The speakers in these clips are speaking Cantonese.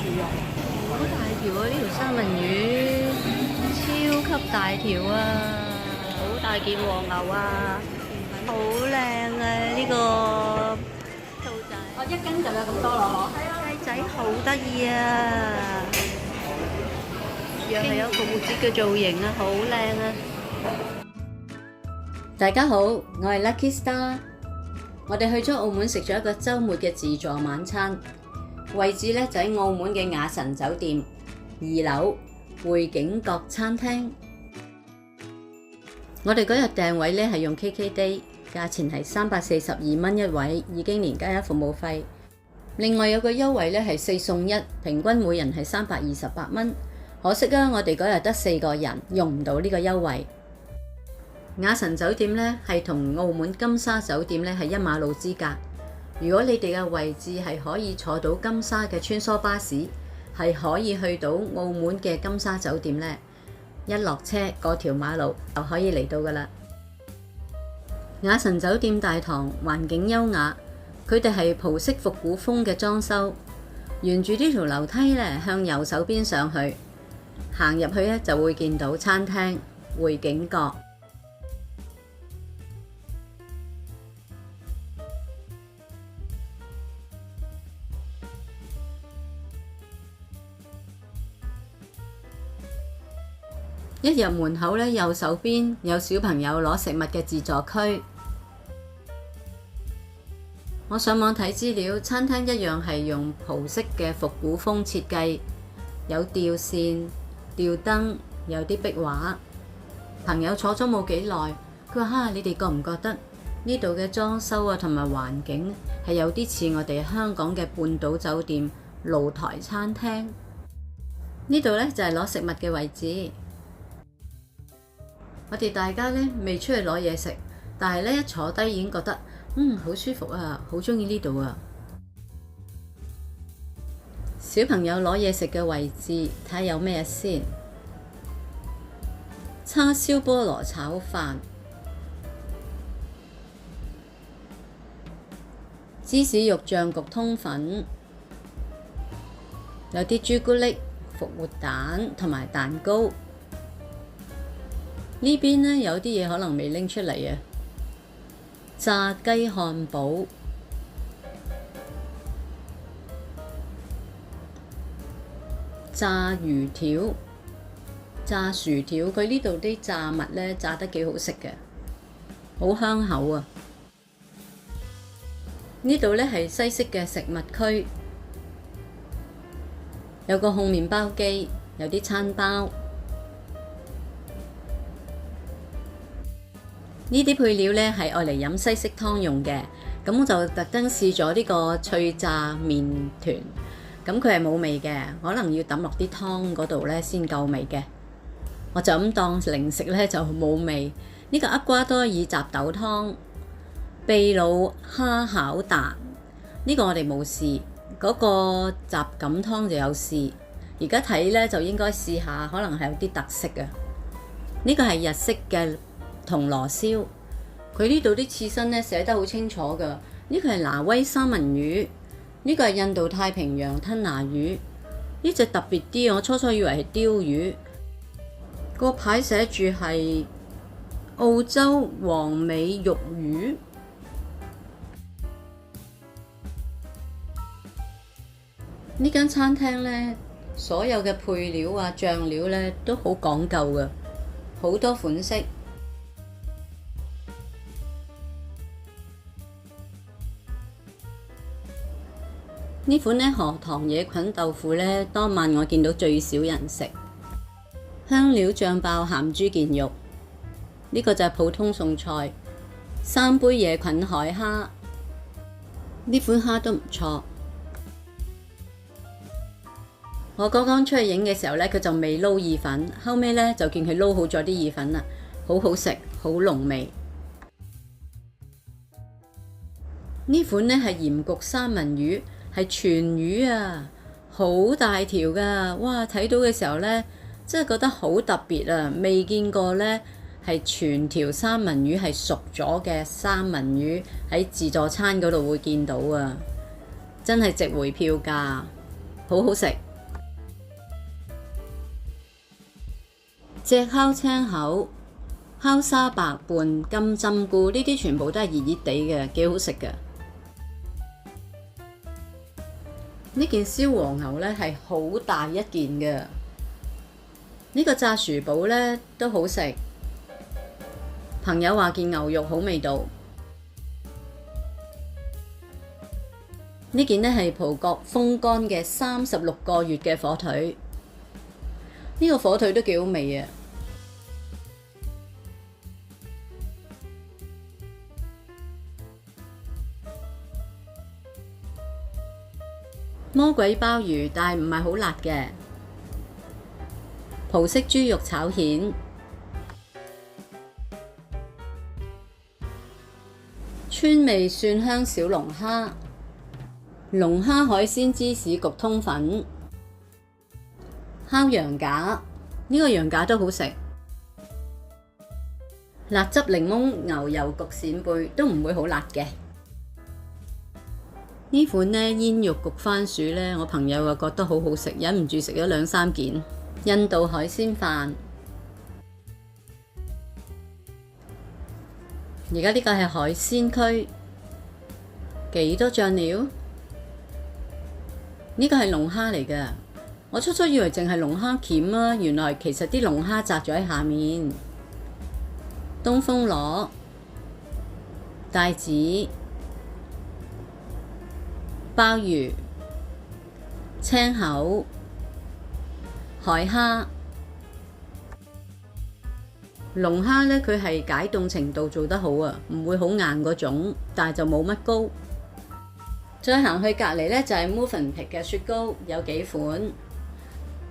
好大條啊！呢條三文魚超級大條啊，好大件黃牛啊，好靚啊！呢個兔仔，我1斤就有咁多咯，雞仔好得意啊，又係有復活節嘅造型啊，好靚啊！大家好，我係 Lucky Star， 我哋去咗澳門食咗一個週末嘅自助晚餐。位置咧就喺澳門嘅雅臣酒店2樓匯景閣餐廳。我哋嗰日訂位咧係用 KKday， 價錢係342蚊一位，已經連加一服務費。另外有個優惠咧係4送1，平均每人係328蚊。可惜啊，我哋嗰日得4個人，用唔到呢個優惠。雅臣酒店咧係同澳門金沙酒店咧係1馬路之隔。如果你哋嘅位置係可以坐到金沙嘅穿梭巴士，係可以去到澳門嘅金沙酒店呢，一落車嗰條馬路就可以嚟到㗎喇。雅臣酒店大堂環境優雅，佢哋係葡式復古風嘅裝修。沿住呢條樓梯呢，向右手邊上去，行入去呢就會見到餐廳匯景閣。一入門口咧，右手邊有小朋友攞食物嘅自助區。我上網睇資料，餐廳一樣係用葡式嘅復古風設計，有吊扇、吊燈，有啲壁畫。朋友坐咗冇幾耐，佢話：你哋覺唔覺得呢度嘅裝修啊同埋環境係有啲似我哋香港嘅半島酒店露台餐廳？呢度咧就係攞食物嘅位置。我哋大家咧未出去攞嘢食，但係咧一坐低已經覺得好舒服啊，好鍾意呢度啊！小朋友攞嘢食嘅位置，睇下有咩先。叉燒菠蘿炒飯、芝士肉醬焗通粉，有啲朱古力、復活蛋同埋蛋糕。呢邊呢有啲嘢可能未拎出嚟啊！炸雞漢堡、炸魚條、炸薯條，佢呢度啲炸物呢炸得幾好食嘅，好香口啊！呢度呢係西式嘅食物區，有個烘麵包機，有啲餐包。呢啲配料呢係愛嚟飲西式湯用嘅，咁我就特登試咗呢個脆炸麵團，咁佢係冇味嘅，可能要抌落啲湯嗰度呢先夠味嘅。我就咁當零食呢就冇味。呢個厄瓜多爾雜豆湯、秘魯蝦餃蛋，呢個我哋冇試，嗰個雜錦湯就有試。而家睇呢就應該試下，可能係有啲特色啊。呢個係日式嘅銅鑼燒，佢呢度啲刺身咧寫得好清楚㗎。呢個係挪威三文魚，呢個係印度太平洋吞拿魚。呢隻特別啲，我初初以為係鯛魚。個牌寫住係澳洲黃尾玉魚。呢間餐廳咧，所有嘅配料啊、醬料咧都好講究㗎，好多款式。呢款呢荷塘野菌豆腐呢，當晚我見到最少人食。香料醬爆鹹豬腱肉，呢個就係普通餸菜。3杯野菌海蝦，呢款蝦都唔錯。我剛剛出去影嘅時候呢，佢就未撈意粉，後尾呢，就見佢撈好咗啲意粉啦，好好食，好濃味。呢款呢係鹽焗三文魚。係全魚啊，好大條㗎！哇，睇到嘅時候呢，真係覺得好特別啊！未見過呢，係全條三文魚係熟咗嘅三文魚喺自助餐嗰度會見到啊！真係值回票價，好好食。炙烤青口、烤沙白拌金針菇，呢啲全部都係熱熱地嘅，幾好食嘅。呢件燒和牛呢係好大一件嘅，呢個炸薯堡呢都好食。朋友話件牛肉好味道。呢件呢係葡國風乾嘅36個月嘅火腿，呢個火腿都幾好味啊！魔鬼鮑魚，但係唔係好辣嘅。葡式豬肉炒蜆，川味蒜香小龍蝦，龍蝦海鮮芝士焗通粉，烤羊架，呢個羊架都好食。辣汁檸檬牛油焗扇貝都唔會好辣嘅。呢款呢煙肉焗番薯呢，我朋友又覺得好好食，忍唔住食咗2、3件。印度海鮮飯，而家呢個係海鮮區，幾多醬料？呢個係龍蝦嚟㗎，我初初以為淨係龍蝦鉗啦，原來其實啲龍蝦紮咗喺下面。東風螺、帶子、鮑魚、青口、海蝦。龍蝦呢，佢係解凍程度做得好啊，唔會好硬嗰種，但係就冇乜膏。再行去隔離呢，就係 Mövenpick 嘅雪糕，有幾款。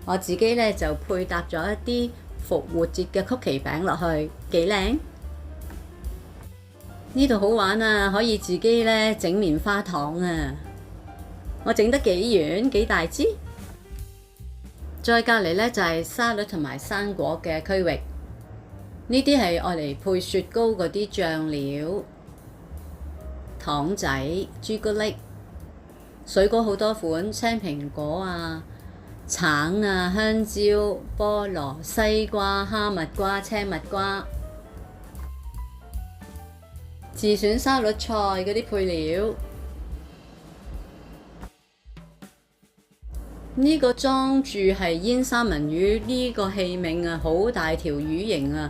我自己呢，就配搭咗一啲復活節嘅曲奇餅落去，幾靚。呢度好玩啊，可以自己呢整棉花糖啊！我整得幾圓幾大支。再隔離呢，就係沙律同埋生果嘅區域，呢啲係愛嚟配雪糕嗰啲醬料、糖仔、朱古力、水果好多款，青蘋果啊、橙啊、香蕉、菠蘿、西瓜、哈密瓜、青蜜瓜。自選沙律菜嗰啲配料，呢個裝住係煙三文魚，呢個器皿啊，好大條魚形啊，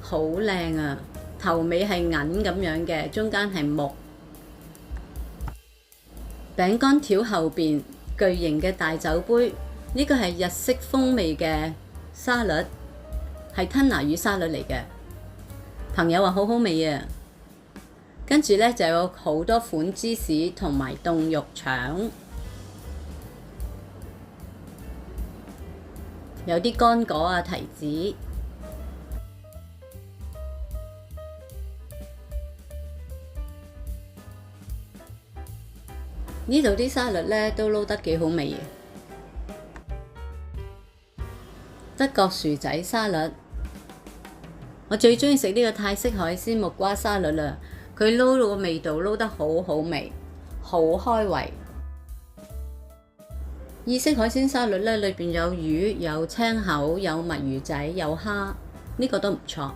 好靚啊，頭尾係銀咁樣嘅，中間係木。餅乾條後邊巨型嘅大酒杯，呢個係日式風味嘅沙律，係吞拿魚沙律嚟嘅。朋友話好好味啊！跟住呢，就有好多款芝士同埋凍肉腸，有啲乾果啊、提子。呢度啲沙律呢都撈得幾好味嘅。德國薯仔沙律，我最鍾意食呢個泰式海鮮木瓜沙律啦。佢撈到個味道撈得好好味，好開胃。意式海鮮沙律呢，裏邊有魚、有青口、有墨魚仔、有蝦，呢個都唔錯。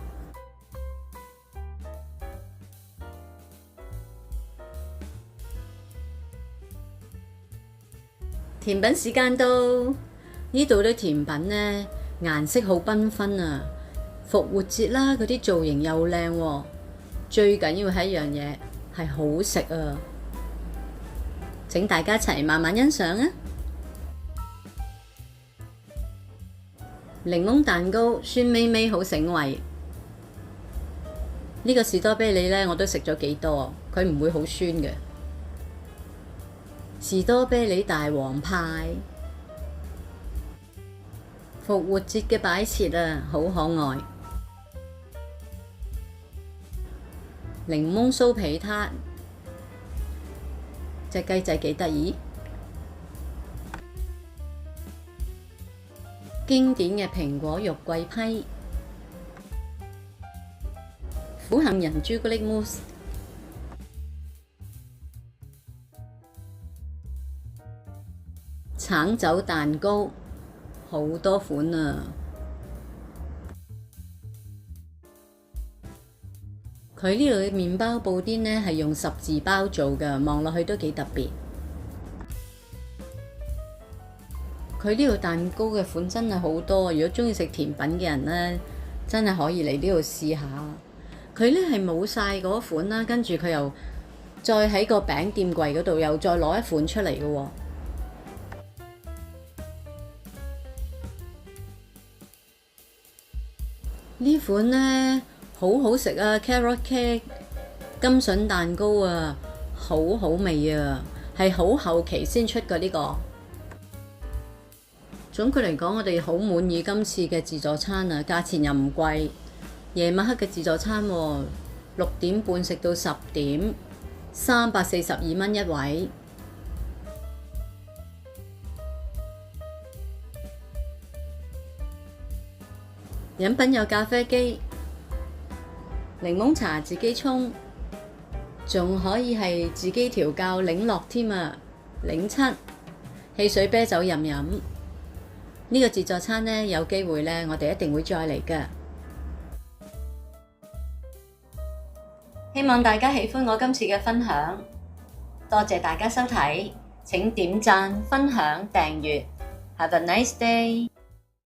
甜品時間到，呢度啲甜品呢，顏色好繽紛啊！復活節啦，嗰啲造型又靚喎。最緊要係一樣嘢係好食啊！請大家一齊慢慢欣賞啊！檸檬蛋糕酸味味好醒胃。呢個士多啤梨呢，我都食咗幾多，佢唔會好酸嘅。士多啤梨大王派，復活節嘅擺設啊，好可愛。檸檬酥皮撻，隻雞仔幾得意。經典嘅蘋果肉桂批，苦杏仁朱古力慕斯，橙酒蛋糕，好多款啊！佢呢度嘅麵包布甸呢係用十字包做嘅，望落去都幾特別。佢呢度蛋糕嘅款真係好多，如果鍾意食甜品嘅人呢，真係可以嚟呢度試下。佢呢係冇晒嗰款啦，跟住佢又再喺個餅店櫃嗰度又再攞一款出嚟嘅喎。呢款呢好好食啊 ，carrot cake 甘筍蛋糕啊，好好味啊，係好後期先出嘅呢個。總括嚟講，我哋好滿意今次嘅自助餐啊，價錢又唔貴。夜晚黑嘅自助餐喎，6點半食到10點，342蚊一位。飲品有咖啡機，檸檬茶自己沖，仲可以係自己調校檸樂添啊，07汽水啤酒任飲。呢個自助餐呢，有機會呢，我哋一定會再嚟㗎。希望大家喜歡我今次嘅分享，多謝大家收睇，請點讚、分享、訂閱。Have a nice day！